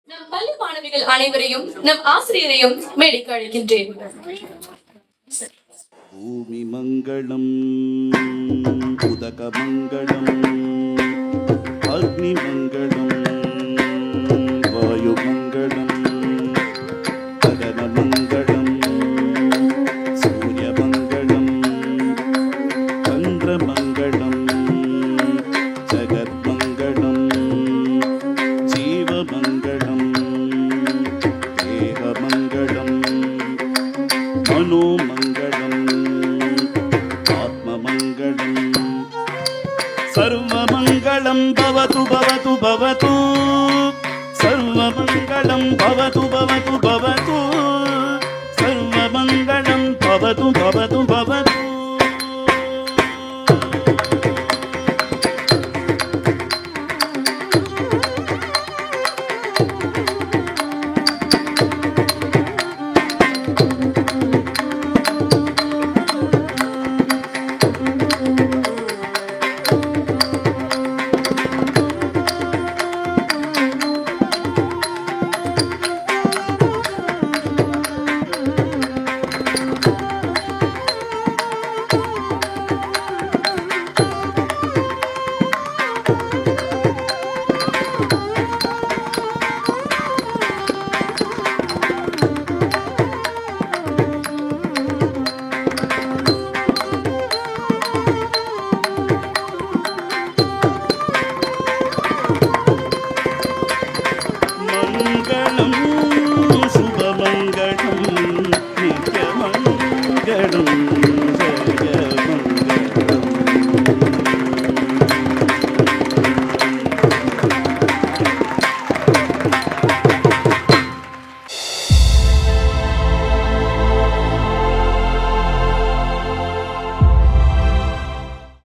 நம் பள்ளி மாணவிகள் அனைவரையும் நம் ஆசிரியரையும் மேடைக்கு அழைக்கின்றேன். பூமி மங்களம், உதக மங்களம், அக்னி மங்களம், வாயு மங்களம், ககன மங்களம், சூரிய மங்களம், சந்திர மங்களம், ஜகத் மங்களம், ஜீவ மங்களம், தேக மங்களம், மனோ மங்களம், ஆத்மமங்களம், சர்வமங்களம் பவது பவது பவது, சர்வமங்களம் பவது பவது பவது, சர்வமங்களம் பவது பவது பவது. மங்களம் சுபமங்களம் நித்யமங்களம்.